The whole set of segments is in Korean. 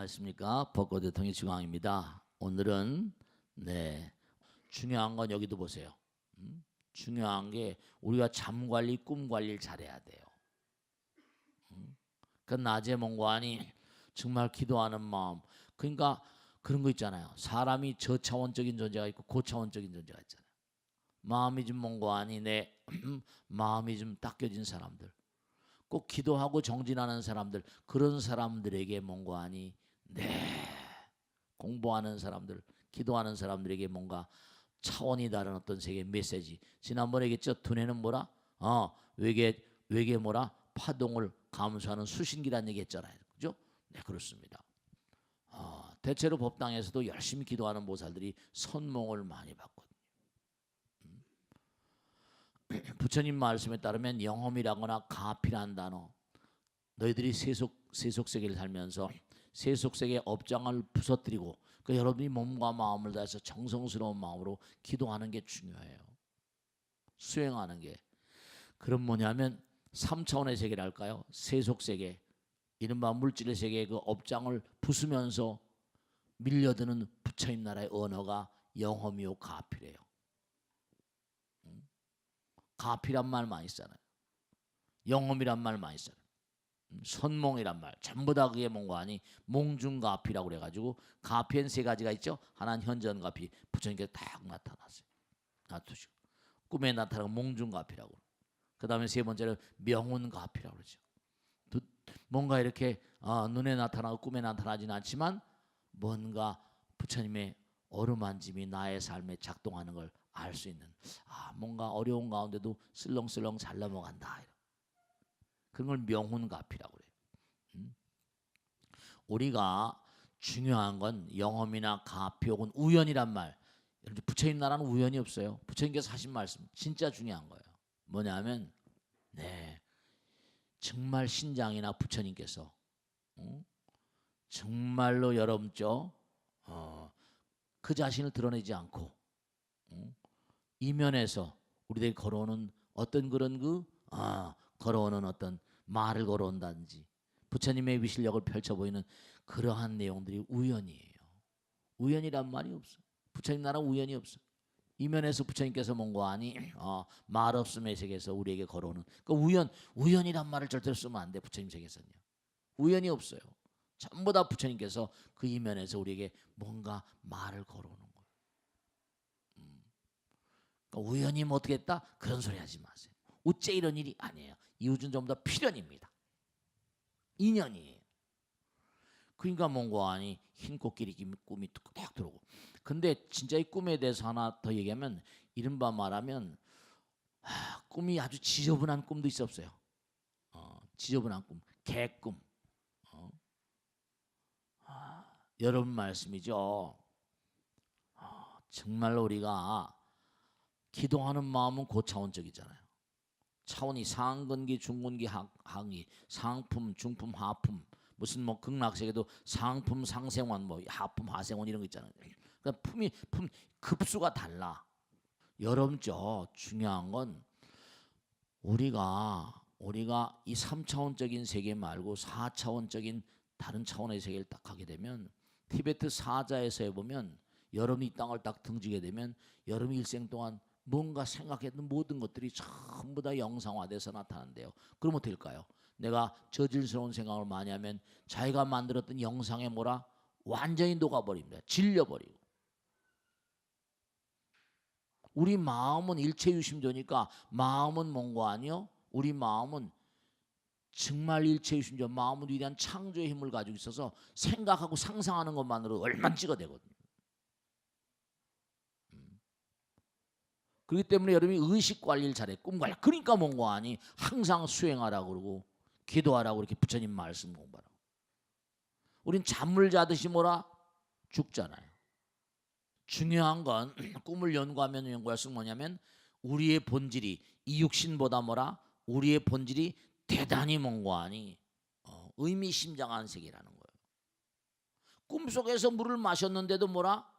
안녕하십니까. 벚꽃 대통령 지광입니다. 오늘은 중요한 건 여기도 보세요. 중요한 게 우리가 잠 관리, 꿈 관리를 잘해야 돼요. 그 낮에 몽고하니 정말 기도하는 마음. 그러니까 그런 거 있잖아요. 사람이 저차원적인 존재가 있고 고차원적인 존재가 있잖아요. 마음이 좀 몽고하니 내 마음이 좀 닦여진 사람들, 꼭 기도하고 정진하는 사람들, 그런 사람들에게 몽고하니 공부하는 사람들, 기도하는 사람들에게 뭔가 차원이 다른 어떤 세계 메시지. 지난번에 얘기했죠. 두뇌는 뭐라? 외계 뭐라? 파동을 감수하는 수신기란 얘기했잖아요. 그죠? 네, 그렇습니다. 대체로 법당에서도 열심히 기도하는 보살들이 선몽을 많이 받거든요. 부처님 말씀에 따르면 영험이라거나 가피란 단어, 너희들이 세속세계를 살면서 세속세계의 업장을 부서뜨리고 그 여러분이 몸과 마음을 다해서 정성스러운 마음으로 기도하는 게 중요해요. 수행하는 게. 그럼 뭐냐면 3차원의 세계랄까요? 세속세계, 이른바 물질의 세계의 그 업장을 부수면서 밀려드는 부처님 나라의 언어가 영험이요 가피래요. 가피란 말 많이 쓰잖아요. 영험이란 말 많이 써요. 선몽이란 말 전부 다 그게 뭔가 아니 몽중가피라고 그래가지고 가피엔 세 가지가 있죠. 하나는 현전가피, 부처님께서 딱 나타났어요. 놔두시고 꿈에 나타나는 몽중가피라고. 그 다음에 세 번째는 명운가피라고 그러죠. 뭔가 이렇게 눈에 나타나고 꿈에 나타나지는 않지만 뭔가 부처님의 어루만짐이 나의 삶에 작동하는 걸 알 수 있는, 뭔가 어려운 가운데도 슬렁슬렁 잘 넘어간다. 그런 걸 명운가피라고 그래요. 우리가 중요한 건 영험이나 가피 혹은 우연이란 말. 부처님 나라는 우연이 없어요. 부처님께서 하신 말씀 진짜 중요한 거예요. 뭐냐면 정말 신장이나 부처님께서 정말로 여러분죠 그 자신을 드러내지 않고 이면에서 우리들이 걸어오는 어떤 그런 걸어오는 어떤 말을 걸어온다든지 부처님의 위실력을 펼쳐 보이는 그러한 내용들이 우연이에요. 우연이란 말이 없어. 부처님 나라 우연이 없어. 이면에서 부처님께서 뭔가 아니 말 없음의 세계에서 우리에게 걸어오는 그 우연이란 말을 절대로 쓰면 안 돼. 부처님 세계에서는요. 우연이 없어요. 전부 다 부처님께서 그 이면에서 우리에게 뭔가 말을 걸어오는 거예요. 그러니까 우연히 뭐 어떻게 했다? 그런 소리 하지 마세요. 어째 이런 일이 아니에요. 이 우주는 전부 다 필연입니다. 인연이에요. 그러니까 뭔가 아니 흰 코끼리 꿈이 딱 들어오고. 근데 진짜 이 꿈에 대해서 하나 더 얘기하면 이른바 말하면 꿈이 아주 지저분한 꿈도 있었어요. 지저분한 꿈, 개꿈. 여러분 말씀이죠. 정말로 우리가 기도하는 마음은 고차원적이잖아요. 차원이 상근기, 중근기, 하근기, 상품, 중품, 하품. 무슨 뭐 극락세계도 상품, 상생원, 뭐 하품, 하생원 이런 거 있잖아요. 그러니까 품 급수가 달라. 여러분 중요한 건 우리가 이 3차원적인 세계 말고 4차원적인 다른 차원의 세계를 딱 가게 되면 티베트 사자에서 보면 여러분이 이 땅을 딱 등지게 되면 여러분 일생 동안 뭔가 생각했던 모든 것들이 전부 다 영상화돼서 나타난대요. 그럼 어떻게 될까요? 내가 저질스러운 생각을 많이 하면 자기가 만들었던 영상에 뭐라 완전히 녹아버립니다. 질려버리고. 우리 마음은 일체유심조니까 마음은 뭔가 아니요? 우리 마음은 정말 일체유심조, 마음은 위대한 창조의 힘을 가지고 있어서 생각하고 상상하는 것만으로 얼마나 찍어대거든요. 그렇기 때문에 여러분이 의식 관리를 잘해. 꿈 관리. 그러니까 뭔가 아니 항상 수행하라고 그러고 기도하라고 이렇게 부처님 말씀 공부하라고. 우린 잠을 자듯이 뭐라? 죽잖아요. 중요한 건 꿈을 연구하면 연구할수록 뭐냐면 우리의 본질이 이 육신보다 뭐라? 우리의 본질이 대단히 뭔가 아니 의미심장한 세계라는 거예요. 꿈속에서 물을 마셨는데도 뭐라?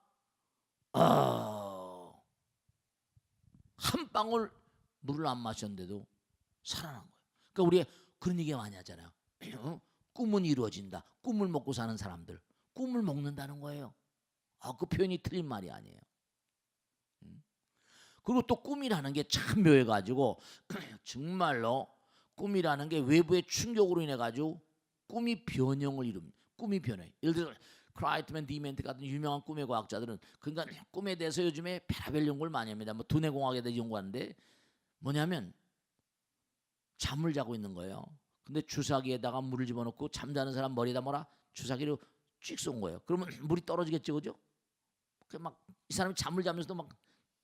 한 방울 물을 안 마셨는데도 살아난 거예요. 그러니까 우리가 그런 얘기 많이 하잖아요. 꿈은 이루어진다. 꿈을 먹고 사는 사람들. 꿈을 먹는다는 거예요. 그 표현이 틀린 말이 아니에요. 그리고 또 꿈이라는 게 참 묘해가지고 정말로 꿈이라는 게 외부의 충격으로 인해가지고 꿈이 변형을 이룹니다. 꿈이 변해. 예를 들어 크라이트맨 디멘트 같은 유명한 꿈의 과학자들은 그러니까 꿈에 대해서 요즘에 별의별 연구를 많이 합니다. 뭐 두뇌공학에 대해서 연구하는데 뭐냐면 잠을 자고 있는 거예요. 근데 주사기에다가 물을 집어넣고 잠자는 사람 머리에다 뭐라 주사기로 쭉 쏜 거예요. 그러면 물이 떨어지겠죠, 그죠? 그 막 이 사람이 잠을 자면서도 막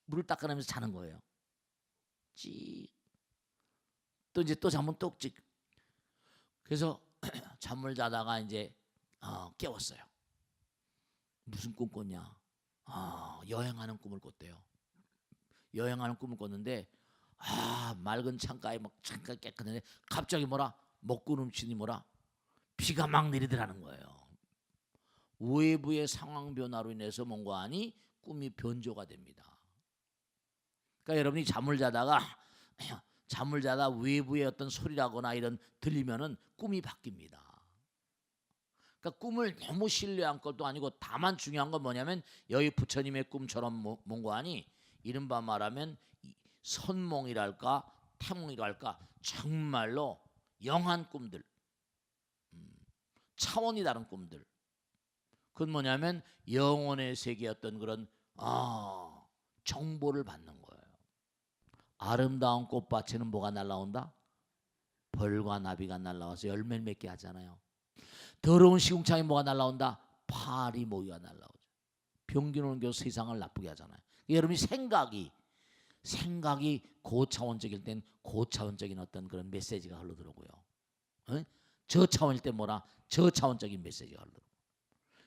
물을 닦아내면서 자는 거예요. 찌. 또 이제 또 잠은 또 찍. 그래서 잠을 자다가 이제 깨웠어요. 무슨 꿈 꿨냐? 여행하는 꿈을 꿨대요. 여행하는 꿈을 꿨는데 맑은 창가에 막 창가 깨끗한데 갑자기 뭐라 먹고 넘치니 뭐라 비가 막 내리더라는 거예요. 외부의 상황 변화로 인해서 뭔가 하니 꿈이 변조가 됩니다. 그러니까 여러분이 잠을 자다 외부의 어떤 소리라거나 이런 들리면은 꿈이 바뀝니다. 그러니까 꿈을 너무 신뢰한 것도 아니고 다만 중요한 건 뭐냐면 여기 부처님의 꿈처럼 뭔가 하니 이른바 말하면 선몽이랄까 태몽이랄까 정말로 영한 꿈들, 차원이 다른 꿈들. 그건 뭐냐면 영혼의 세계의 어떤 그런 정보를 받는 거예요. 아름다운 꽃밭에는 뭐가 날라온다? 벌과 나비가 날라와서 열매를 맺게 하잖아요. 더러운 시궁창에 뭐가 날라온다? 파리 모기가 날라오죠. 병균 교 세상을 나쁘게 하잖아요. 여러분이 생각이 고차원적일 땐 고차원적인 어떤 그런 메시지가 흘러들어오고요. 저차원일 때 뭐라 저차원적인 메시지가 흘러들어오고.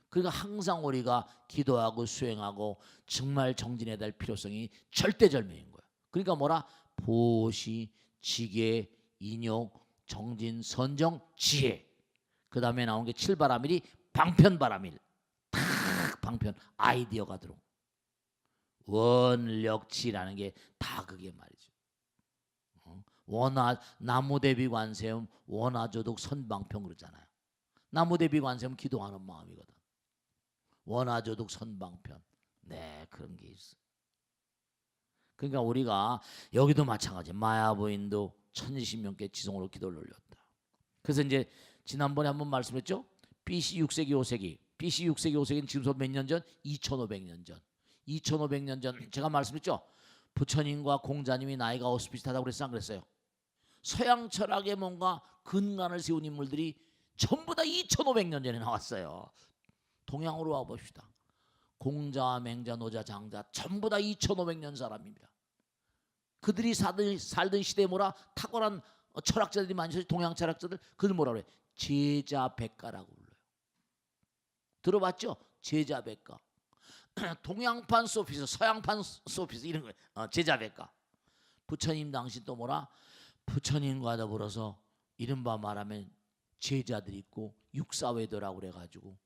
그러니까 항상 우리가 기도하고 수행하고 정말 정진해야 될 필요성이 절대절명인 거예요. 그러니까 뭐라 보시, 지계, 인욕, 정진, 선정, 지혜. 그 다음에 나온 게 7바라밀이 방편바라밀. 탁 방편 아이디어가 들어오고 원력치라는 게 다 그게 말이죠. 나무대비 관세음 원하조독 선방편 그러잖아요. 나무대비 관세음 기도하는 마음이거든. 원하조독 선방편. 네, 그런 게 있어. 그러니까 우리가 여기도 마찬가지. 마야부인도 1020명께 지성으로 기도를 올렸다. 그래서 이제 지난번에 한번 말씀했죠. BC 6세기 5세기. BC 6세기 5세기는 지금서 몇 년 전? 2500년 전. 2500년 전 제가 말씀했죠. 부처님과 공자님이 나이가 비슷하다고 그랬어요? 안 그랬어요? 서양 철학에 뭔가 근간을 세운 인물들이 전부 다 2500년 전에 나왔어요. 동양으로 와봅시다. 공자, 맹자, 노자, 장자 전부 다 2500년 사람입니다. 그들이 살던 시대에 뭐라 탁월한 철학자들이 많이 있어요. 동양 철학자들. 그들 뭐라 그래요? 제자백가라고 불러요. 들어봤죠? 제자백가. 동양판 소피스, 서양판 소피스 이런 거예요. 제자백가. 부처님 당시 또 뭐라? 부처님과 더불어서 이른바 말하면 제자들이 있고 육사외도라고 그래가지고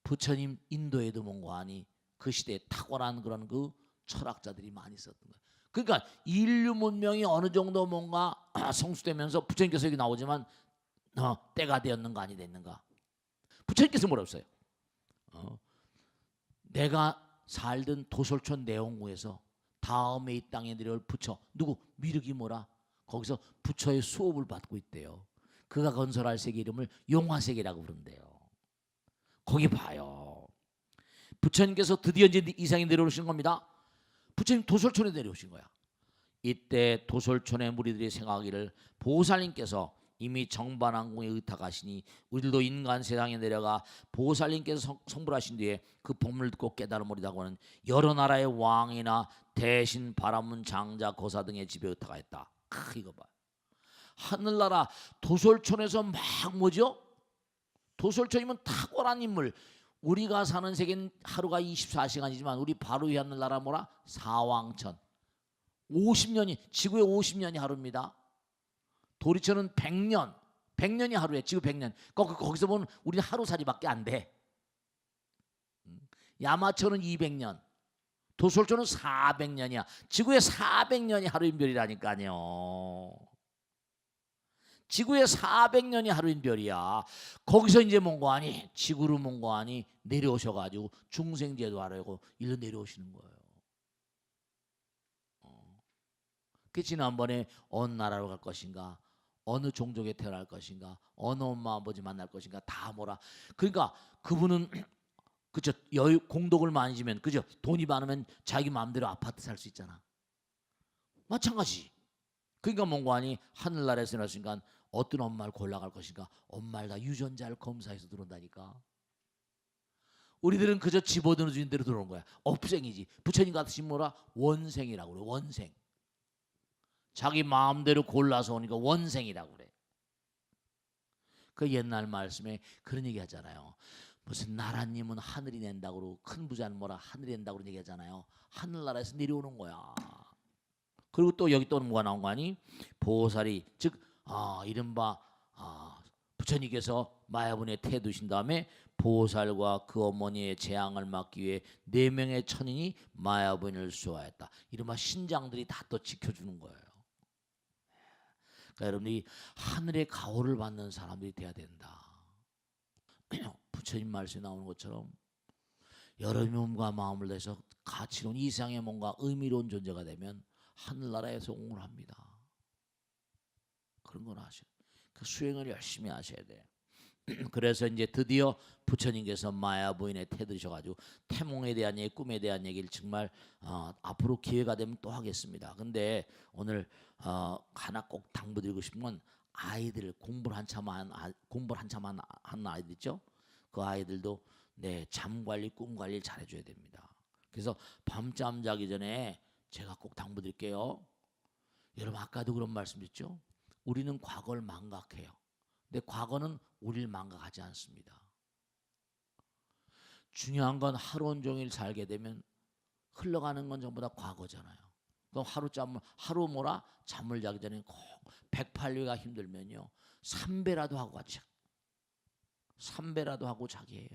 부처님 인도에도 뭔가 하니 그 시대에 탁월한 그런 그 철학자들이 많이 있었던 거예요. 그러니까 인류 문명이 어느 정도 뭔가 성수되면서 부처님께서 여기 나오지만 때가 되었는가 아니 됐는가? 부처님께서 뭐라고 했어요? 내가 살던 도솔촌 내홍구에서 다음에 이 땅에 내려올 부처 누구? 미륵이 뭐라? 거기서 부처의 수업을 받고 있대요. 그가 건설할 세계 이름을 용화세계라고 부른대요. 거기 봐요. 부처님께서 드디어 이제 이상에 내려오신 겁니다. 부처님 도솔촌에 내려오신 거야. 이때 도솔촌의 무리들이 생각하기를 보살님께서 이미 정반왕궁에 의탁하시니 우리들도 인간 세상에 내려가 보살님께서 성불하신 뒤에 그 법문을 듣고 깨달음으리다고 하는 여러 나라의 왕이나 대신 바라문 장자 거사 등의 집에 의탁하였다. 이거 봐. 하늘나라 도솔촌에서 막 뭐죠? 도솔촌이면 탁월한 인물. 우리가 사는 세계는 하루가 24시간이지만 우리 바로 위 하늘나라 뭐라? 사왕천. 50년이 지구의 50년이 하루입니다. 도리천은 100년. 100년이 하루에 지구 100년. 거기서 보면 우리는 하루살이밖에 안 돼. 야마천은 200년. 도솔촌은 400년이야. 지구의 400년이 하루인별이라니까요. 지구에 400년이 하루인 별이야. 거기서 이제 뭔가 하니 지구로 뭔가 하니 내려오셔가지고 중생제도 하려고 일로 내려오시는 거예요. 그 지난번에 어느 나라로 갈 것인가, 어느 종족에 태어날 것인가, 어느 엄마 아버지 만날 것인가 다 뭐라. 그러니까 그분은 그죠, 여유 공덕을 많이 지면, 그죠, 돈이 많으면 자기 마음대로 아파트 살 수 있잖아. 마찬가지. 그러니까 뭔가 하니 하늘나라에서 날 순간 어떤 엄마를 골라갈 것인가, 엄마를 다 유전자를 검사해서 들어온다니까. 우리들은 그저 집어드는 주인 대로 들어오는 거야. 업생이지. 부처님 같으신 뭐라 원생이라고 그래. 원생. 자기 마음대로 골라서 오니까 원생이라고 그래. 그 옛날 말씀에 그런 얘기 하잖아요. 무슨 나라님은 하늘이 낸다고 그러고 큰 부자는 뭐라 하늘이 낸다고 그런 얘기 하잖아요. 하늘나라에서 내려오는 거야. 그리고 또 여기 또 뭐가 나온 거 아니? 보살이 즉 이른바 부처님께서 마야분에 태두신 다음에 보살과 그 어머니의 재앙을 막기 위해 4명의 천인이 마야분을 수호하였다. 이른바 신장들이 다 또 지켜주는 거예요. 그러니까 여러분이 하늘의 가호를 받는 사람들이 돼야 된다. 부처님 말씀에 나오는 것처럼 여러분의 몸과 마음을 내서 가치로운 이상의 뭔가 의미로운 존재가 되면 하늘나라에서 옹호합니다. 그런 건 아셔요. 그 수행을 열심히 하셔야 돼. 그래서 이제 드디어 부처님께서 마야 부인에 태드셔가지고 태몽에 대한 얘기, 꿈에 대한 얘기를 정말 앞으로 기회가 되면 또 하겠습니다. 근데 오늘 하나 꼭 당부드리고 싶은 건 아이들 공부를 한참 한 아이들 있죠? 그 아이들도 잠 관리, 꿈 관리를 잘해줘야 됩니다. 그래서 밤잠 자기 전에 제가 꼭 당부드릴게요. 여러분 아까도 그런 말씀드렸죠? 우리는 과거를 망각해요. 근데 과거는 우리를 망각하지 않습니다. 중요한 건 하루 온종일 살게 되면 흘러가는 건 전부 다 과거잖아요. 그럼 하루 잠을 자기 전에 꼭 108배가 힘들면요 3배라도 하고 같이 3배라도 하고 자기 해요.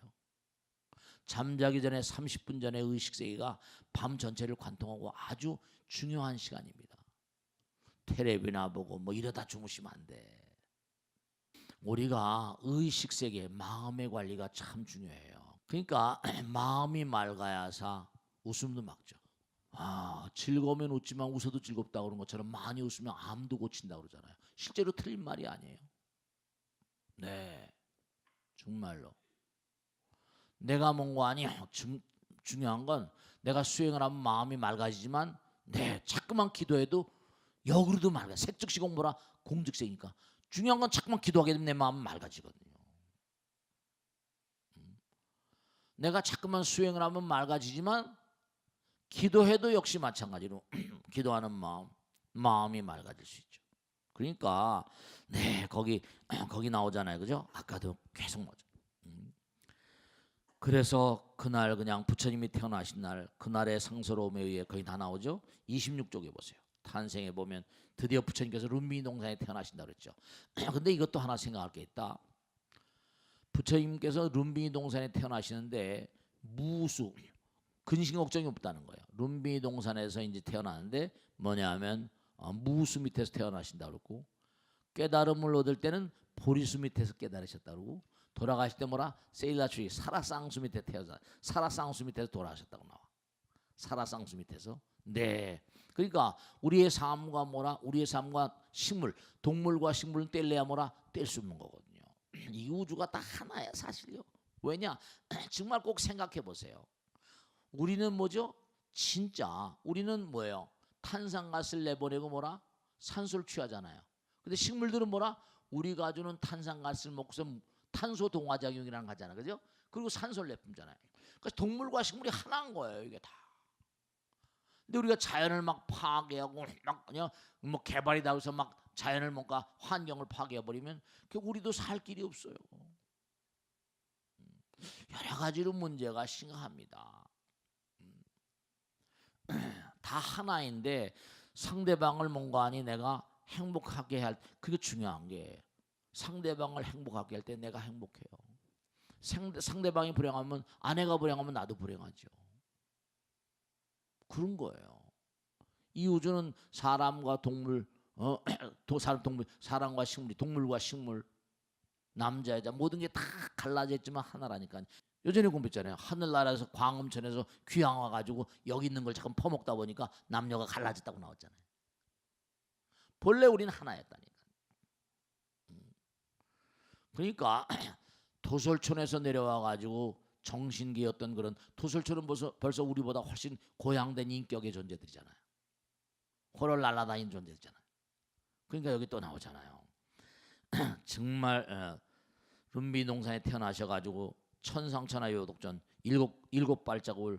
잠자기 전에 30분 전에 의식세계가 밤 전체를 관통하고 아주 중요한 시간입니다. 텔레비나 보고 뭐 이러다 주무시면 안 돼. 우리가 의식세계 마음의 관리가 참 중요해요. 그러니까 마음이 맑아야사 웃음도 막죠. 즐거우면 웃지만 웃어도 즐겁다고 그런 것처럼 많이 웃으면 암도 고친다고 그러잖아요. 실제로 틀린 말이 아니에요. 네, 정말로. 내가 뭔가 아니 중요한 건 내가 수행을 하면 마음이 맑아지지만 자꾸만 기도해도 역으로도 맑아. 색즉시 공부라 공즉색이니까 중요한 건 자꾸만 기도하게 되면 내 마음은 맑아지거든요. 내가 자꾸만 수행을 하면 맑아지지만 기도해도 역시 마찬가지로 기도하는 마음이 맑아질 수 있죠. 그러니까 거기 나오잖아요, 그죠? 아까도 계속 나오죠. 그래서 그날 그냥 부처님이 태어나신 날 그날의 상서로움에 의해 거의 다 나오죠. 26쪽에 보세요. 탄생에 보면 드디어 부처님께서 룸비니 동산에 태어나신다 그랬죠. 근데 이것도 하나 생각할 게 있다. 부처님께서 룸비니 동산에 태어나시는데 무수 근심 걱정이 없다는 거예요. 룸비니 동산에서 이제 태어나는데 뭐냐면 무수 밑에서 태어나신다 그러고 깨달음을 얻을 때는 보리수 밑에서 깨달으셨다 그러고 돌아가실 때 세일라추이 사라쌍수 밑에 사라쌍수 밑에서 돌아가셨다고 나와. 사라쌍수 밑에서. 그러니까 우리의 삶과 우리의 삶과 식물, 동물과 식물은 뗄래야 뗄 수 없는 거거든요. 이 우주가 다 하나야 사실요. 왜냐? 정말 꼭 생각해 보세요. 우리는 뭐죠? 진짜 우리는 뭐예요? 탄산가스를 내보내고 산소를 취하잖아요. 근데 식물들은 우리가 주는 탄산가스를 먹고서 탄소 동화작용이라는 거 하잖아요. 그죠? 그리고 산소를 내뿜잖아요. 그래서 동물과 식물이 하나인 거예요, 이게 다. 근데 우리가 자연을 파괴하고 그냥 개발이다 해서 자연을 환경을 파괴해 버리면 우리도 살 길이 없어요. 여러 가지로 문제가 심각합니다. 다 하나인데 상대방을 내가 행복하게 그게 중요한 게 상대방을 행복하게 할 때 내가 행복해요. 상대방이 불행하면 아내가 불행하면 나도 불행하죠. 그런 거예요. 이 우주는 사람과 동물 사람과 식물이 동물과 식물 남자 여자 모든 게 다 갈라져 있지만 하나라니까. 요전에 공부했잖아요. 하늘나라에서 광음천에서 귀양 와가지고 여기 있는 걸 잠깐 퍼먹다 보니까 남녀가 갈라졌다고 나왔잖아요. 본래 우리는 하나였다니까. 그러니까 도솔촌에서 내려와가지고 정신계였던 그런 도솔촌은 벌써 우리보다 훨씬 고양된 인격의 존재들이잖아요. 호를 날아다니는 존재들이잖아요. 그러니까 여기 또 나오잖아요. 정말 룸비농산에 태어나셔가지고 천상천하 요독전 일곱 발자국을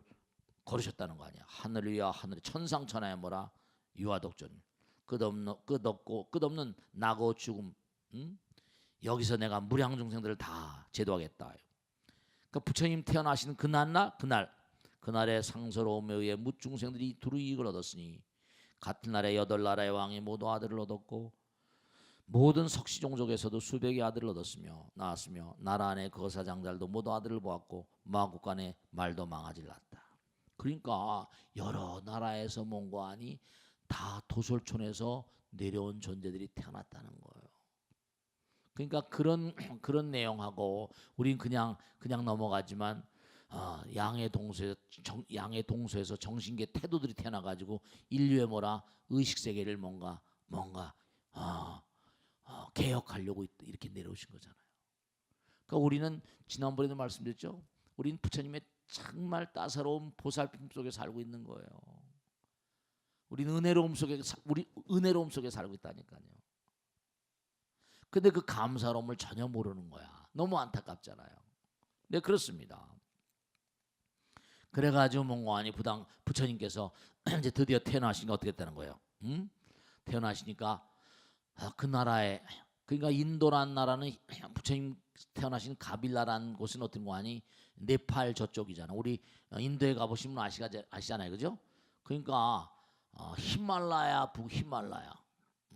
걸으셨다는 거 아니야. 하늘 위와 하늘 천상천하에 뭐라 유화독전 끝없는 나고 죽음. 여기서 내가 무량 중생들을 다 제도하겠다. 그러니까 부처님 태어나시는 그날에 상서로움에 의해 무중생들이 두루 이익을 얻었으니 같은 날에 8나라의 왕이 모두 아들을 얻었고 모든 석시종족에서도 수백의 아들을 얻었으며 낳았으며 나라 안의 거사장들도 모두 아들을 보았고 마국간의 말도 망아지를 낳았다. 그러니까 여러 나라에서 몽고하니 다 도솔촌에서 내려온 존재들이 태어났다는 거예요. 그러니까 그런 내용하고 우린 그냥 넘어가지만 양의 동서에서 정신계 태도들이 태어나가지고 인류의 뭐라 의식 세계를 뭔가 개혁하려고 이렇게 내려오신 거잖아요. 그러니까 우리는 지난번에도 말씀드렸죠. 우리는 부처님의 정말 따사로운 보살핌 속에 살고 있는 거예요. 우리는 은혜로움 속에 살고 있다니까요. 근데 그 감사로움을 전혀 모르는 거야. 너무 안타깝잖아요. 네, 그렇습니다. 그래가지고 몽고하니 부처님께서 이제 드디어 태어나시니까 어떻게 됐다는 거예요? 태어나시니까 그 나라에, 그러니까 인도라는 나라는 부처님 태어나신 가빌라라는 곳은 어떤 거 아니? 네팔 저쪽이잖아. 우리 인도에 가보시면 아시잖아요, 그죠? 그러니까 히말라야, 북히말라야,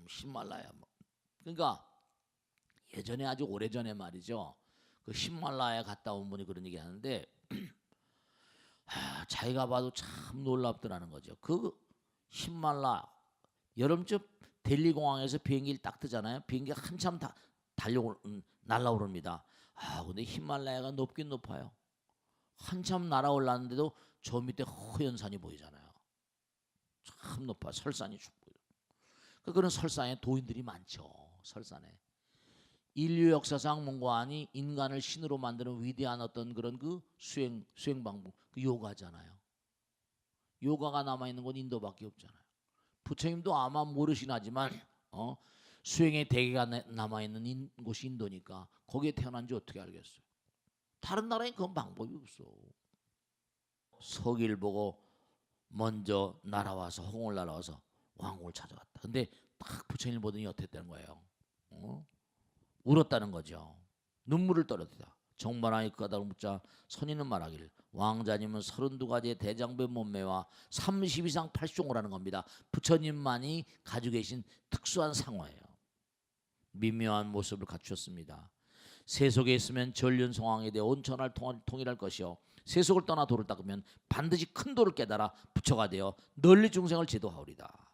히말라야. 그러니까 예전에 아주 오래전에 말이죠. 그 히말라야 갔다 온 분이 그런 얘기 하는데 자기가 봐도 참 놀랍더라는 거죠. 그 히말라야 여름쯤 델리 공항에서 비행기를 딱 뜨잖아요. 비행기가 한참 날아오릅니다. 근데 히말라야가 높긴 높아요. 한참 날아올랐는데도 저 밑에 허연 산이 보이잖아요. 참 높아. 설산이 쭉 보여. 그런 설산에 도인들이 많죠. 설산에. 인류 역사상 몽고하니 인간을 신으로 만드는 위대한 어떤 그런 그 수행 방법, 그 요가잖아요. 요가가 남아 있는 건 인도밖에 없잖아요. 부처님도 아마 모르긴 하지만 수행의 대계가 남아 있는 곳이 인도니까 거기에 태어난지 어떻게 알겠어요? 다른 나라엔 그건 방법이 없어. 서기를 보고 먼저 홍을 날아와서 왕국을 찾아갔다. 근데 딱 부처님을 보더니 어떻게 되는 거예요? 울었다는 거죠. 눈물을 떨어뜨리다. 정반하에 그 까닭을 묻자 선인은 말하기를 왕자님은 32가지의 대장배 몸매와 30 이상 8종을 하는 겁니다. 부처님만이 가지고 계신 특수한 상화예요. 미묘한 모습을 갖추었습니다. 세속에 있으면 전륜성왕에 대해 온 천하를 통일할 것이요 세속을 떠나 도를 닦으면 반드시 큰 도를 깨달아 부처가 되어 널리 중생을 제도하오리다.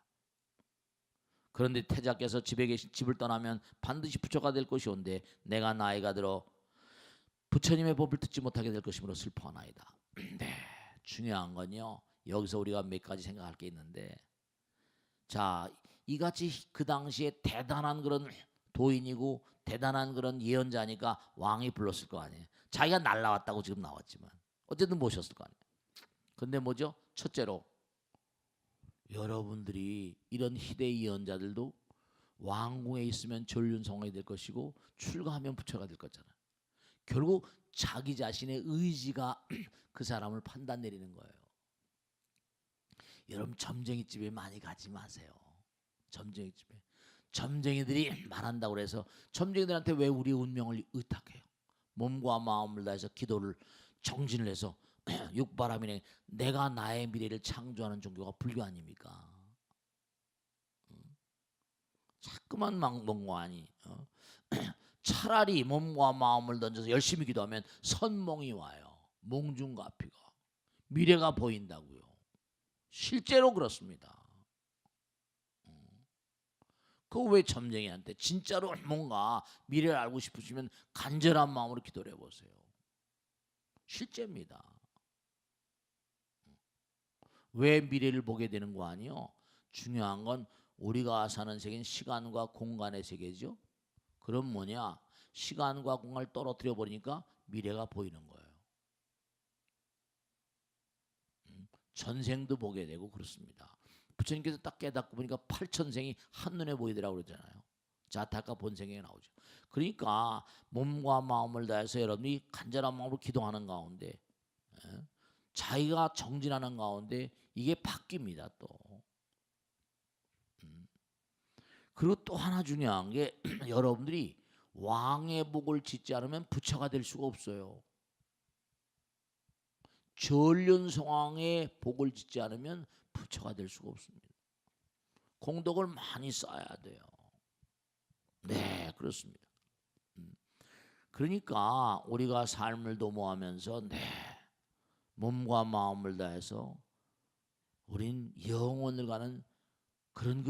그런데 태자께서 집을 떠나면 반드시 부처가 될 것이온데 내가 나이가 들어 부처님의 법을 듣지 못하게 될 것이므로 슬퍼하나이다. 네, 중요한 건요. 여기서 우리가 몇 가지 생각할 게 있는데, 자, 이같이 그 당시에 대단한 그런 도인이고 대단한 그런 예언자니까 왕이 불렀을 거 아니에요. 자기가 날라왔다고 지금 나왔지만 어쨌든 모셨을 거 아니에요. 근데 뭐죠? 첫째로 여러분들이 이런 희대의 예언자들도 왕궁에 있으면 전륜성왕이 될 것이고 출가하면 부처가 될 거잖아요. 결국 자기 자신의 의지가 그 사람을 판단 내리는 거예요. 여러분 점쟁이집에 많이 가지 마세요. 점쟁이집에 점쟁이들이 말한다고 해서 점쟁이들한테 왜 우리 운명을 의탁해요? 몸과 마음을 다해서 기도를 정진을 해서 육바람이네 내가 나의 미래를 창조하는 종교가 불교 아닙니까? 자꾸만 멍멍하니 차라리 몸과 마음을 던져서 열심히 기도하면 선몽이 와요. 몽중가피가 미래가 보인다고요. 실제로 그렇습니다. 그거 왜 점쟁이한테? 진짜로 뭔가 미래를 알고 싶으시면 간절한 마음으로 기도를 해보세요. 실제입니다. 왜 미래를 보게 되는 거 아니요? 중요한 건 우리가 사는 세계는 시간과 공간의 세계죠. 그럼 뭐냐? 시간과 공간을 떨어뜨려 버리니까 미래가 보이는 거예요. 전생도 보게 되고 그렇습니다. 부처님께서 딱 깨닫고 보니까 8천생이 한눈에 보이더라고 그러잖아요. 자타가 본생에 나오죠. 그러니까 몸과 마음을 다해서 여러분이 간절한 마음으로 기도하는 가운데 자기가 정진하는 가운데 이게 바뀝니다. 또 그리고 또 하나 중요한 게 여러분들이 왕의 복을 짓지 않으면 부처가 될 수가 없어요. 전륜성왕의 복을 짓지 않으면 부처가 될 수가 없습니다. 공덕을 많이 쌓아야 돼요. 네, 그렇습니다. 그러니까 우리가 삶을 도모하면서 몸과 마음을 다해서 우린 영원을 가는 그런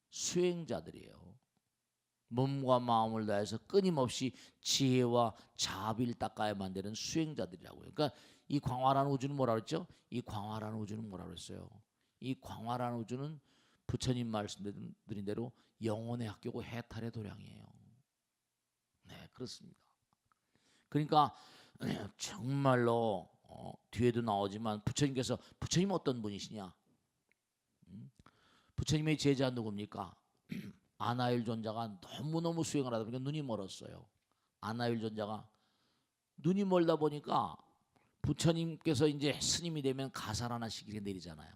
수행자들이에요. 몸과 마음을 다해서 끊임없이 지혜와 자비를 닦아야만 되는 수행자들이라고요. 그러니까 이 광활한 우주는 뭐라 그랬죠? 이 광활한 우주는 뭐라 그랬어요? 이 광활한 우주는 부처님 말씀드린 대로 영혼의 학교고 해탈의 도량이에요. 네, 그렇습니다. 그러니까 정말로 뒤에도 나오지만 부처님 어떤 분이시냐? 부처님의 제자 누굽니까? 아나일 존자가 너무너무 수행을 하다 보니까 눈이 멀었어요. 아나일 존자가 눈이 멀다 보니까 부처님께서 이제 스님이 되면 가사를 하나씩 이렇게 내리잖아요.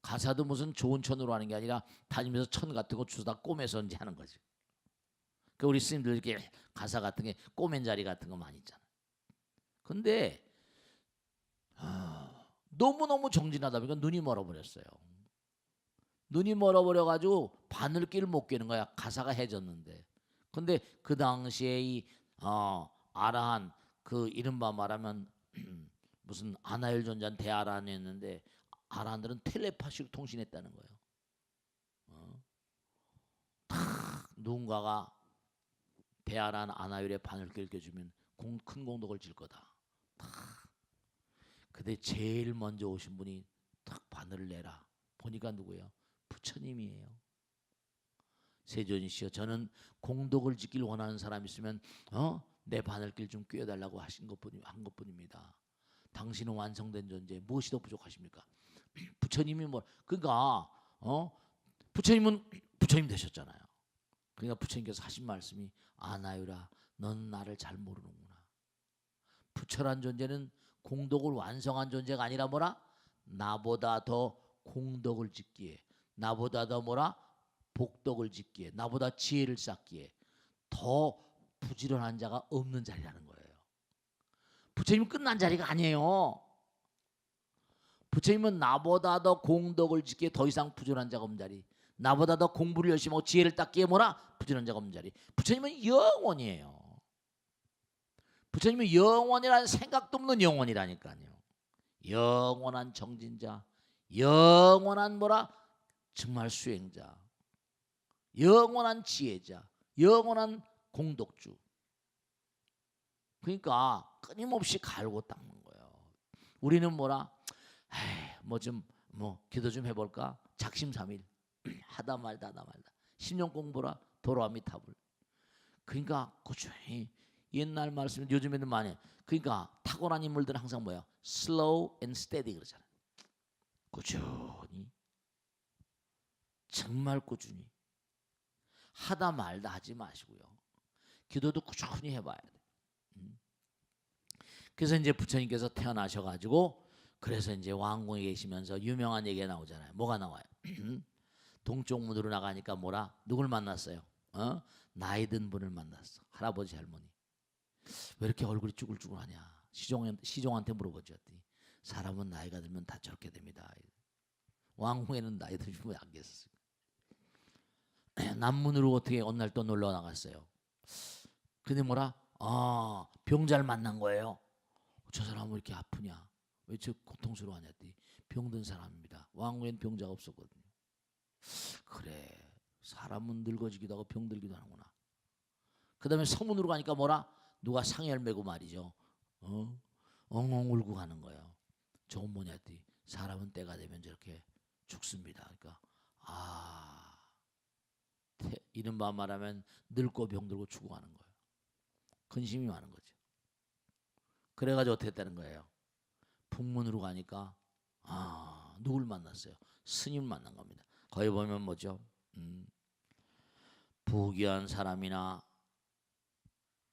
가사도 무슨 좋은 천으로 하는 게 아니라 다니면서 천 같은 거 주워다 꼬매서 이제 하는 거지. 그 우리 스님들 이렇게 가사 같은 게 꼬맨 자리 같은 거 많이 있잖아요. 근데 너무너무 정진하다 보니까 눈이 멀어버렸어요. 눈이 멀어버려가지고 바늘길을 못 꿰는 거야. 가사가 해졌는데. 근데 그 당시에 이 아라한 그 이른바 말하면 무슨 아나일 존자는 대아라한이었는데 아라한들은 텔레파시로 통신했다는 거예요. 누군가가 대아라한 아나일의 바늘길을 껴주면 큰 공덕을 질 거다. 근데 제일 먼저 오신 분이 탁 바늘을 내라. 보니까 누구예요? 부처님이에요. 세존이시여, 저는 공덕을 짓길 원하는 사람 있으면 내 바늘길 좀 꿰어달라고 한 것뿐입니다. 당신은 완성된 존재, 무엇이 더 부족하십니까? 부처님이 그러니까 부처님은 부처님 되셨잖아요. 그러니까 부처님께서 하신 말씀이 아나유라, 넌 나를 잘 모르는구나. 부처란 존재는 공덕을 완성한 존재가 아니라 뭐라? 나보다 더 공덕을 짓기에, 나보다 더 복덕을 짓기에, 나보다 지혜를 쌓기에 더 부지런한 자가 없는 자리라는 거예요. 부처님은 끝난 자리가 아니에요. 부처님은 나보다 더 공덕을 짓기에 더 이상 부지런한 자가 없는 자리, 나보다 더 공부를 열심히 하고 지혜를 닦기에 부지런한 자가 없는 자리. 부처님은 영원이에요. 부처님은 영원이라는 생각도 없는 영원이라니까요. 영원한 정진자, 영원한 정말 수행자, 영원한 지혜자, 영원한 공덕주. 그러니까 끊임없이 갈고 닦는 거예요. 우리는 기도 좀 해볼까? 작심삼일 하다 말다 10년 공부라 도로아미타불. 그러니까 꾸준히 옛날 말씀 요즘에는 많이. 그러니까 탁월한 인물들은 항상 slow and steady 그러잖아요. 꾸준히, 정말 꾸준히 하다 말다 하지 마시고요. 기도도 꾸준히 해봐야 돼. 그래서 이제 부처님께서 태어나셔가지고 그래서 이제 왕궁에 계시면서 유명한 얘기가 나오잖아요. 뭐가 나와요? 동쪽 문으로 나가니까 누굴 만났어요? 나이 든 분을 만났어. 할아버지 할머니. 왜 이렇게 얼굴이 쭈글쭈글하냐? 시종한테 물어보죠. 사람은 나이가 들면 다 저렇게 됩니다. 왕궁에는 나이 들면 안 계셨어요. 남문으로 어떻게 어느 날 또 놀러 나갔어요. 근데 병자를 만난 거예요. 저 사람은 왜 이렇게 아프냐? 왜 저 고통스러워하냐? 병든 사람입니다. 왕궁에는 병자가 없었거든요. 그래, 사람은 늙어지기도 하고 병들기도 하는구나. 그 다음에 서문으로 가니까 뭐라? 누가 상해를 메고 말이죠. 엉엉 울고 가는 거예요. 저건 뭐냐 했더니 사람은 때가 되면 저렇게 죽습니다. 그러니까 이른바 말하면 늙고 병들고 죽어가는 거예요. 근심이 많은 거죠. 그래가지고 어떻게 했다는 거예요? 북문으로 가니까 누굴 만났어요? 스님을 만난 겁니다. 거기 보면 뭐죠? 부귀한 사람이나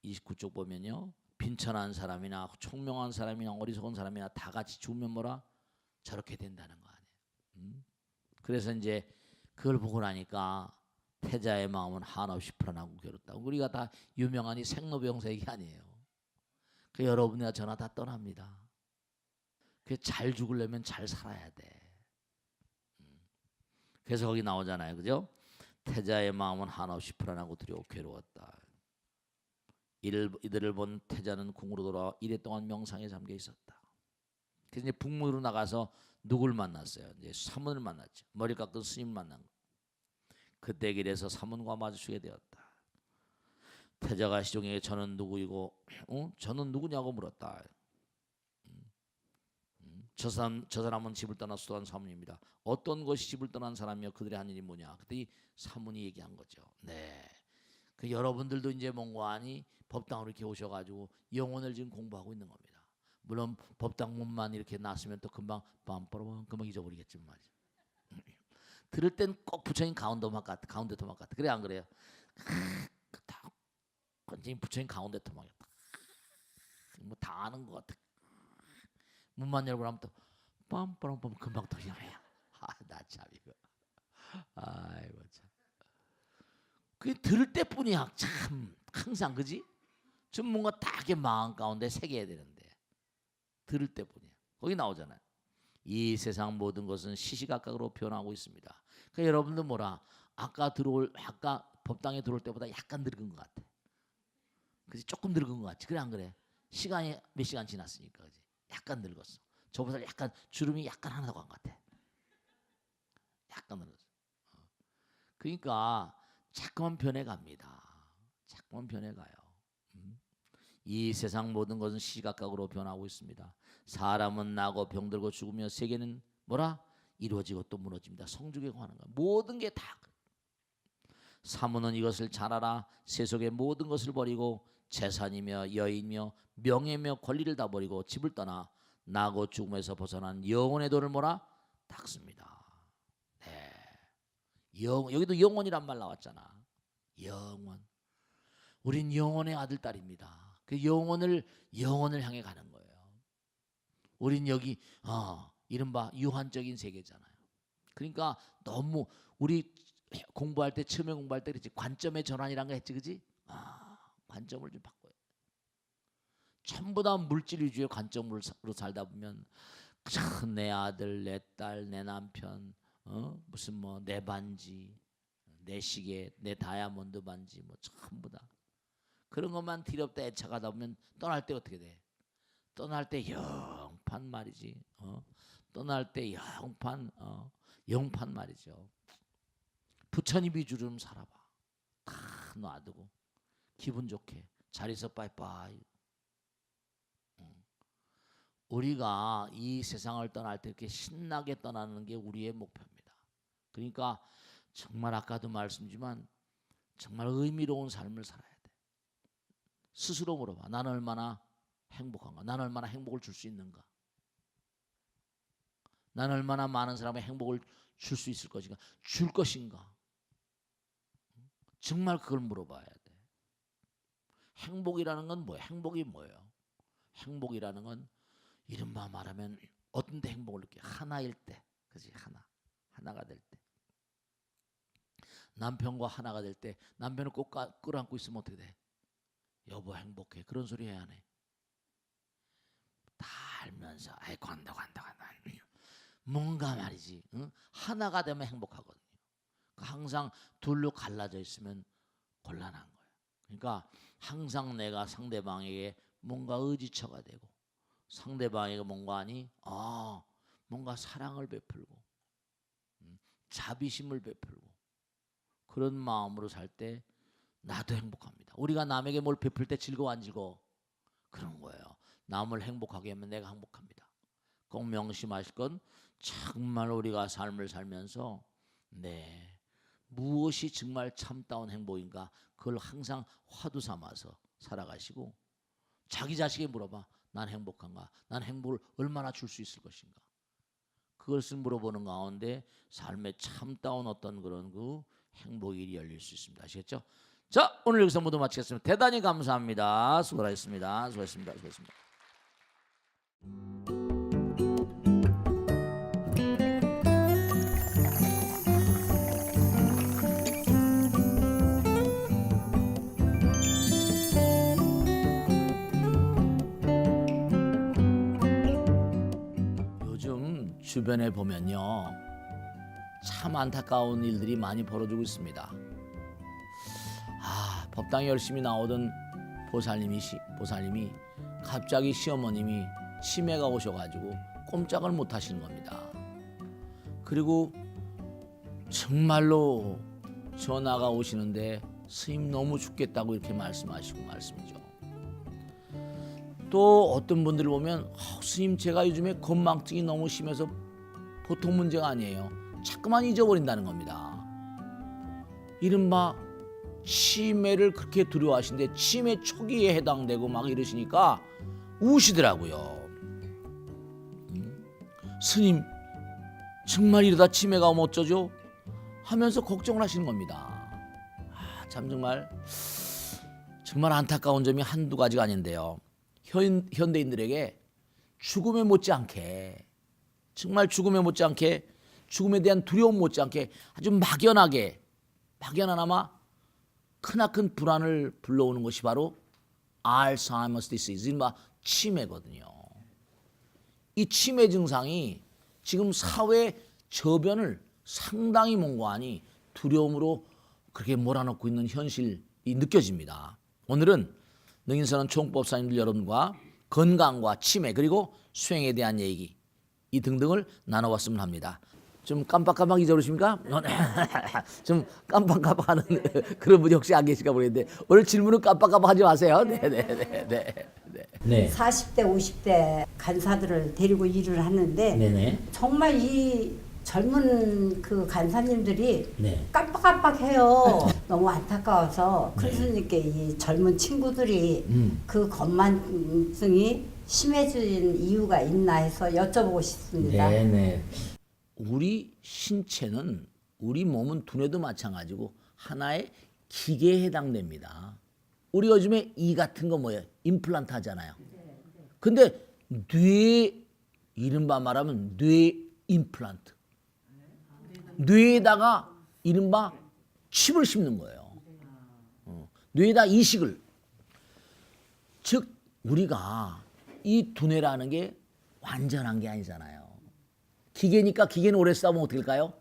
29쪽 보면요, 빈천한 사람이나 총명한 사람이나 어리석은 사람이나 다 같이 죽으면 뭐라? 저렇게 된다는 거 아니에요. 그래서 이제 그걸 보고 나니까 태자의 마음은 한없이 불안하고 괴롭다. 우리가 다 유명한 이 생로병사 얘기 아니에요. 그 여러분이나 저나 다 떠납니다. 그 잘 죽으려면 잘 살아야 돼. 그래서 거기 나오잖아요, 그죠? 태자의 마음은 한없이 불안하고 두려워 괴로웠다. 이들을 본 태자는 궁으로 돌아와 이래 동안 명상에 잠겨 있었다. 그래서 이제 북문으로 나가서 누굴 만났어요? 이제 사문을 만났죠. 머리 깎은 스님 만난 거. 그때 길에서 사문과 마주치게 되었다. 태자가 시종에게 저는 누구이고, 저는 누구냐고 물었다. 저 사람은 집을 떠나 수도한 사문입니다. 어떤 것이 집을 떠난 사람이며 그들의 한 일이 뭐냐? 그때 이 사문이 얘기한 거죠. 네. 그 여러분들도 이제 뭔가하니 법당으로 이렇게 오셔가지고 영혼을 지금 공부하고 있는 겁니다. 물론 법당 문만 이렇게 났으면 또 금방 빰빠라밤 금방 잊어버리겠지만 말이죠. 들을 땐 꼭 부처님 가운데 토막 같아. 그래 안 그래요? 다 완전히 부처님 가운데 토막이었다. 뭐 다 아는 것 같아. 문만 열고 나면 또 빰빠라밤 금방 또 이러야. 나 참 이거. 아이고 참. 그게 들을 때뿐이야. 참 항상 그지? 좀 뭔가 다게 마음 가운데 새겨야 되는데 들을 때뿐이야. 거기 나오잖아요. 이 세상 모든 것은 시시각각으로 변하고 있습니다. 그러니까 여러분들 뭐라 아까 법당에 들어올 때보다 약간 늙은 것 같아. 그지? 조금 늙은 것 같지? 그래 안 그래? 시간이 몇 시간 지났으니까 그지? 약간 늙었어. 저보다 약간 주름이 약간 하나 더 간 것 같아. 약간 늙었어. 그러니까 자꾸만 변해갑니다. 자꾸만 변해가요. 이 세상 모든 것은 시각각으로 변하고 있습니다. 사람은 나고 병들고 죽으며 세계는 뭐라? 이루어지고 또 무너집니다. 성죽에 관한 거 모든 게 다. 사문은 이것을 잘 알아 세속의 모든 것을 버리고 재산이며 여인이며 명예며 권리를 다 버리고 집을 떠나 나고 죽음에서 벗어난 영혼의 도를 뭐라? 닦습니다. 네. 여기도 영혼이란 말 나왔잖아. 영혼. 우린 영혼의 아들 딸입니다. 그 영혼을 향해 가는 거예요. 우린 여기 이른바 유한적인 세계잖아요. 그러니까 너무 우리 공부할 때 처음에 공부할 때 그랬지 관점의 전환이란 거 했지 그지? 관점을 좀 바꿔요. 전부 다 물질 위주의 관점으로 살다 보면 내 아들, 내 딸, 내 남편, 무슨 뭐 내 반지, 내 시계, 내 다이아몬드 반지 뭐 전부 다 그런 것만 뒤럽다 애착하다 보면 떠날 때 어떻게 돼? 떠날 때 영판 말이지. 떠날 때 영판 말이죠. 부처님 위주로 좀 살아봐. 다 놔두고 기분 좋게 자리에서 빠이빠이. 우리가 이 세상을 떠날 때 이렇게 신나게 떠나는 게 우리의 목표입니다. 그러니까 정말 아까도 말씀드리지만 정말 의미로운 삶을 살아야 돼. 스스로 물어봐. 나는 얼마나 행복한가? 나는 얼마나 행복을 줄 수 있는가? 나는 얼마나 많은 사람의 행복을 줄 수 있을 것인가? 줄 것인가? 정말 그걸 물어봐야 돼. 행복이라는 건 뭐야? 행복이 뭐예요? 행복이라는 건 이른바 말하면 어떤 때 행복을 느껴? 하나일 때. 그렇지? 하나가 될 때. 남편과 하나가 될 때 남편을 꼭 끌어안고 있으면 어떻게 돼? 여보 행복해. 그런 소리 해야 하네. 다 알면서 간다. 뭔가 말이지. 하나가 되면 행복하거든요. 항상 둘로 갈라져 있으면 곤란한 거예요. 그러니까 항상 내가 상대방에게 뭔가 의지처가 되고 상대방에게 뭔가 하니 뭔가 사랑을 베풀고 자비심을 베풀고 그런 마음으로 살 때 나도 행복합니다. 우리가 남에게 뭘 베풀 때 즐거워 안 즐거워? 그런 거예요. 남을 행복하게 하면 내가 행복합니다. 꼭 명심하실 건 정말 우리가 삶을 살면서 무엇이 정말 참다운 행복인가 그걸 항상 화두 삼아서 살아가시고 자기 자식에게 물어봐. 난 행복한가? 난 행복을 얼마나 줄 수 있을 것인가? 그것을 물어보는 가운데 삶의 참다운 어떤 그런 그 행복이 열릴 수 있습니다. 아시겠죠? 자, 오늘 여기서 모두 마치겠습니다. 대단히 감사합니다. 수고하셨습니다. 수고하셨습니다. 수고하셨습니다. 요즘 주변에 보면요, 참 안타까운 일들이 많이 벌어지고 있습니다. 법당에 열심히 나오던 보살님이 갑자기 시어머님이 치매가 오셔가지고 꼼짝을 못 하시는 겁니다. 그리고 정말로 전화가 오시는데 스님 너무 죽겠다고 이렇게 말씀하시고 말씀이죠. 또 어떤 분들을 보면 스님 제가 요즘에 건망증이 너무 심해서 보통 문제가 아니에요. 자꾸만 잊어버린다는 겁니다. 이른바 치매를 그렇게 두려워하시는데 치매 초기에 해당되고 막 이러시니까 우시더라고요. 스님 정말 이러다 치매가 오면 어쩌죠? 하면서 걱정을 하시는 겁니다. 참 정말 안타까운 점이 한두 가지가 아닌데요. 현대인들에게 죽음에 못지않게 정말 죽음에 못지않게 죽음에 대한 두려움 못지않게 아주 막연한 아마 크나큰 불안을 불러오는 것이 바로 알츠하이머스 디시즈, 이른바 치매거든요. 이 치매 증상이 지금 사회 저변을 상당히 몽고하니 두려움으로 그렇게 몰아넣고 있는 현실이 느껴집니다. 오늘은 능인선언 총법사님들 여러분과 건강과 치매 그리고 수행에 대한 얘기 이 등등을 나눠봤으면 합니다. 좀 깜빡깜빡 잊어버리십니까? 좀 깜빡깜빡하는 그런 분이 혹시 안 계실까 모르겠는데 오늘 질문은 깜빡깜빡하지 마세요. 네. 40대, 50대 간사들을 데리고 일을 하는데 네네. 정말 이 젊은 그 간사님들이 네. 깜빡깜빡해요. 너무 안타까워서 큰 스님께 이 젊은 친구들이 그 건망증이 심해진 이유가 있나 해서 여쭤보고 싶습니다. 네네. 우리 신체는 우리 몸은 두뇌도 마찬가지고 하나의 기계에 해당됩니다. 우리 요즘에 이 같은 거 뭐예요? 임플란트 하잖아요. 근데 뇌 이른바 말하면 뇌 임플란트. 뇌에다가 이른바 칩을 심는 거예요. 뇌에다 이식을. 즉 우리가 이 두뇌라는 게 완전한 게 아니잖아요. 기계니까 기계는 오래 싸우면 어떻게 될까요?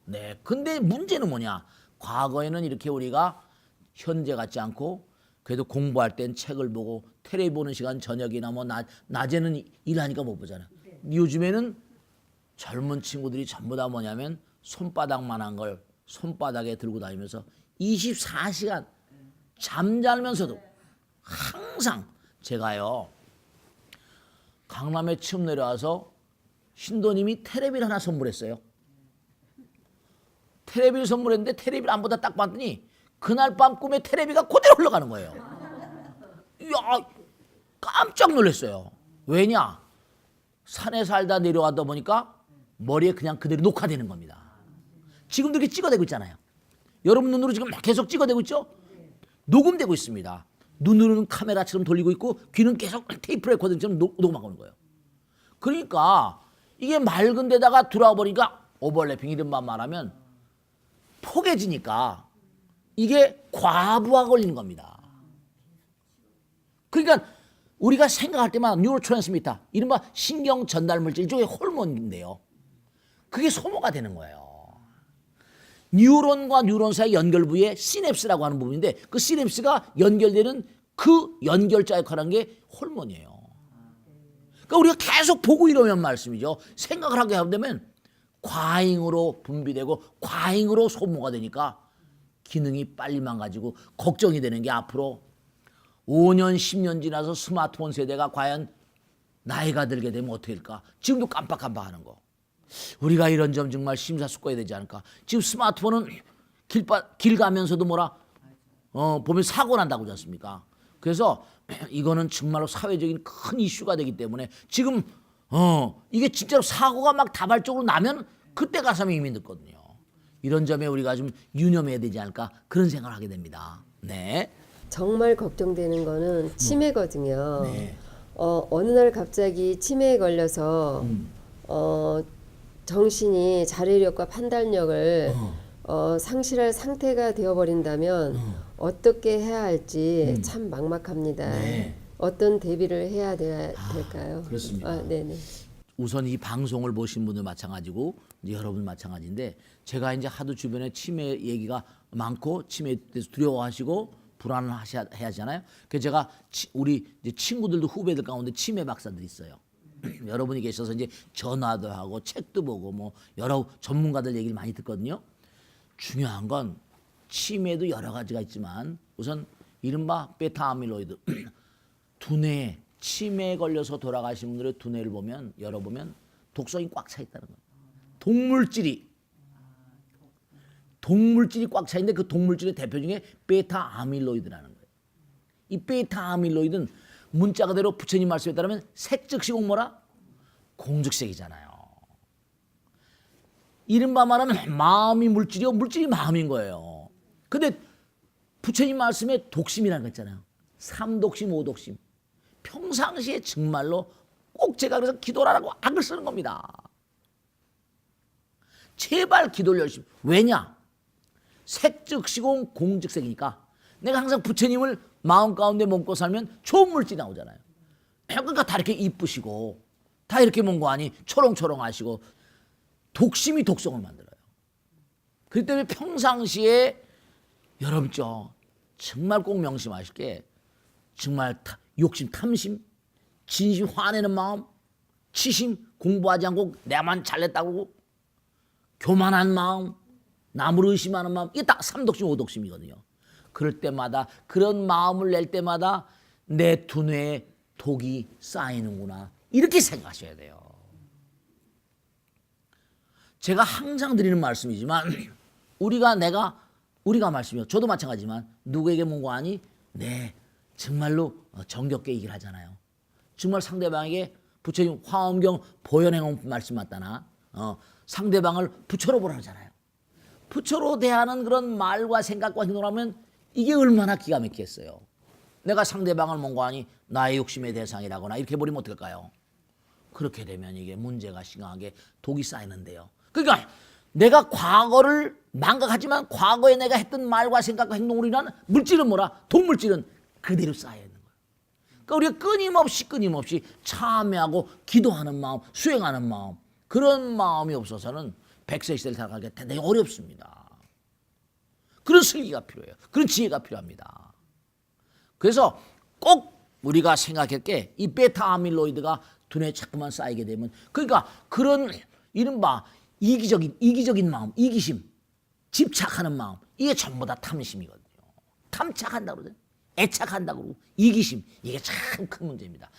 네. 근데 문제는 뭐냐? 과거에는 이렇게 우리가 현재 같지 않고 그래도 공부할 땐 책을 보고 텔레비 보는 시간 저녁이나 뭐 낮에는 일하니까 못 보잖아요. 요즘에는 젊은 친구들이 전부 다 뭐냐면 손바닥만한 걸 손바닥에 들고 다니면서 24시간 잠자면서도 항상 제가요 강남에 처음 내려와서 신도님이 테레비를 하나 선물했어요. 테레비를 선물했는데 테레비를 안 보다 딱 봤더니 그날 밤 꿈에 테레비가 그대로 흘러가는 거예요. 이야, 깜짝 놀랐어요. 왜냐? 산에 살다 내려가다 보니까 머리에 그냥 그대로 녹화되는 겁니다. 지금도 이렇게 찍어대고 있잖아요. 여러분 눈으로 지금 계속 찍어대고 있죠? 녹음되고 있습니다. 눈으로는 카메라처럼 돌리고 있고 귀는 계속 테이프 레코더처럼 녹음하고 있는 거예요. 그러니까 이게 맑은 데다가 들어와 버리니까 오버래핑 이른바 말하면 포개지니까 이게 과부하 걸리는 겁니다. 그러니까 우리가 생각할 때마다 뉴로트랜스미터 이른바 신경 전달 물질 일종의 호르몬인데요. 그게 소모가 되는 거예요. 뉴런과 뉴런 사이 연결 부위에 시냅스라고 하는 부분인데 그 시냅스가 연결되는 그 연결자 역할을 하는 게 호르몬이에요. 그러니까 우리가 계속 보고 이러면 말씀이죠. 생각을 하게 하면 과잉으로 분비되고 과잉으로 소모가 되니까 기능이 빨리 망가지고 걱정이 되는 게 앞으로 5년 10년 지나서 스마트폰 세대가 과연 나이가 들게 되면 어떻게 될까? 지금도 깜빡깜빡하는 거. 우리가 이런 점 정말 심사숙고해야 되지 않을까? 지금 스마트폰은 길 가면서도 보면 사고 난다고 그러지 않습니까? 그래서 이거는 정말로 사회적인 큰 이슈가 되기 때문에 지금 이게 진짜로 사고가 막 다발적으로 나면 그때 가서면 이미 늦거든요. 이런 점에 우리가 좀 유념해야 되지 않을까 그런 생각을 하게 됩니다. 네. 정말 걱정되는 거는 치매거든요. 네. 어느 날 갑자기 치매에 걸려서 정신이 자리력과 판단력을 상실할 상태가 되어버린다면 어떻게 해야 할지 참 막막합니다. 네. 어떤 대비를 해야 될까요? 그렇습니다. 네네. 우선 이 방송을 보신 분들 마찬가지고 이제 여러분 마찬가지인데 제가 이제 하도 주변에 치매 얘기가 많고 치매에 대해서 두려워하시고 불안해하잖아요. 그래서 제가 우리 이제 친구들도 후배들 가운데 치매 박사들이 있어요. 여러분이 계셔서 이제 전화도 하고 책도 보고 뭐 여러 전문가들 얘기를 많이 듣거든요. 중요한 건 치매도 여러 가지가 있지만 우선 이른바 베타 아밀로이드 두뇌에 치매에 걸려서 돌아가신 분들의 두뇌를 보면 열어보면 독성이 꽉 차 있다는 거예요. 동물질이 꽉 차 있는데 그 동물질의 대표 중에 베타 아밀로이드라는 거예요. 이 베타 아밀로이드는 문자 그대로 부처님 말씀에 따르면 색즉시공 뭐라? 공즉색이잖아요. 이른바 말하면 마음이 물질이요, 물질이 마음인 거예요. 근데 부처님 말씀에 독심이라는 거 있잖아요. 삼독심, 오독심. 평상시에 정말로 꼭 제가 그래서 기도라고 악을 쓰는 겁니다. 제발 기도를 열심히. 왜냐? 색즉시공 공즉색이니까 내가 항상 부처님을 마음 가운데 먹고 살면 좋은 물질이 나오잖아요. 그러니까 다 이렇게 이쁘시고 다 이렇게 뭔가하니 초롱초롱하시고 독심이 독성을 만들어요. 그렇기 때문에 평상시에 여러분죠 정말 꼭 명심하실 게 정말 욕심, 탐심, 진심 화내는 마음, 치심, 공부하지 않고 내만 잘냈다고 교만한 마음, 남을 의심하는 마음, 이게 딱 삼독심, 오독심이거든요. 그럴 때마다 그런 마음을 낼 때마다 내 두뇌에 독이 쌓이는구나 이렇게 생각하셔야 돼요. 제가 항상 드리는 말씀이지만 우리가 말씀이요. 저도 마찬가지지만 누구에게 뭔가 하니 네 정말로 정겹게 얘기를 하잖아요. 정말 상대방에게 부처님 화엄경 보현행원 말씀 맞다나 상대방을 부처로 보라 하잖아요. 부처로 대하는 그런 말과 생각과 행동을 하면 이게 얼마나 기가 막히겠어요. 내가 상대방을 뭔가 하니 나의 욕심의 대상이라거나 이렇게 버리면 어떨까요? 그렇게 되면 이게 문제가 심각하게 독이 쌓이는데요. 그러니까 내가 과거를 망각하지만 과거에 내가 했던 말과 생각과 행동으로 인한 물질은 뭐라? 독물질은 그대로 쌓여 있는 거예요. 그러니까 우리가 끊임없이 참여하고 기도하는 마음, 수행하는 마음 그런 마음이 없어서는 100세 시대를 살아가기가 대단히 어렵습니다. 그런 슬기가 필요해요. 그런 지혜가 필요합니다. 그래서 꼭 우리가 생각할 게 이 베타 아밀로이드가 두뇌에 자꾸만 쌓이게 되면 그러니까 그런 이른바 이기적인 마음, 이기심, 집착하는 마음 이게 전부 다 탐심이거든요. 탐착한다고 그러죠. 애착한다고 그러고 이기심 이게 참 큰 문제입니다.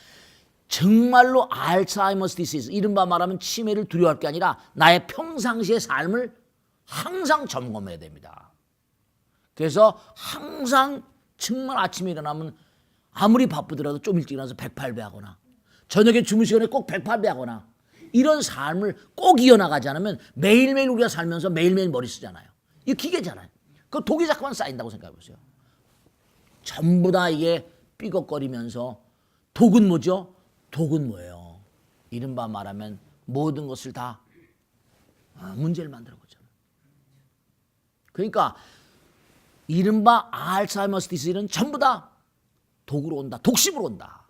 정말로 알츠하이머스 디시즈 이른바 말하면 치매를 두려워할 게 아니라 나의 평상시의 삶을 항상 점검해야 됩니다. 그래서 항상 정말 아침에 일어나면 아무리 바쁘더라도 좀 일찍 일어나서 108배 하거나 저녁에 주무 시간에 꼭 108배 하거나 이런 삶을 꼭 이어나가지 않으면 매일매일 우리가 살면서 매일매일 머리 쓰잖아요. 이거 기계잖아요. 그 독이 자꾸만 쌓인다고 생각해 보세요. 전부 다 이게 삐걱거리면서 독은 뭐죠? 독은 뭐예요? 이른바 말하면 모든 것을 다 문제를 만들어 보잖아요. 그러니까 이른바 알츠하이머스 디시즈는 전부 다 독으로 온다. 독심으로 온다.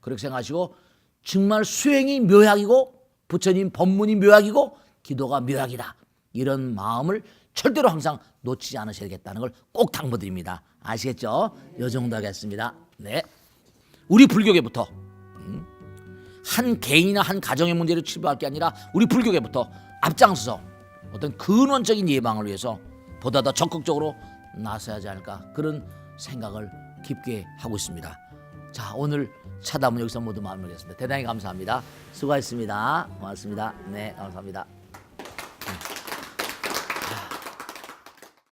그렇게 생각하시고 정말 수행이 묘약이고 부처님 법문이 묘약이고 기도가 묘약이다. 이런 마음을 절대로 항상 놓치지 않으셔야 되겠다는 걸 꼭 당부드립니다. 아시겠죠? 이 정도 하겠습니다. 네. 우리 불교계부터 한 개인이나 한 가정의 문제를 치부할 게 아니라 우리 불교계부터 앞장서서 어떤 근원적인 예방을 위해서 보다 더 적극적으로 나서야 하지 않을까 그런 생각을 깊게 하고 있습니다. 자, 오늘 차담은 여기서 모두 마무리하겠습니다. 대단히 감사합니다. 수고하셨습니다. 고맙습니다. 네, 감사합니다.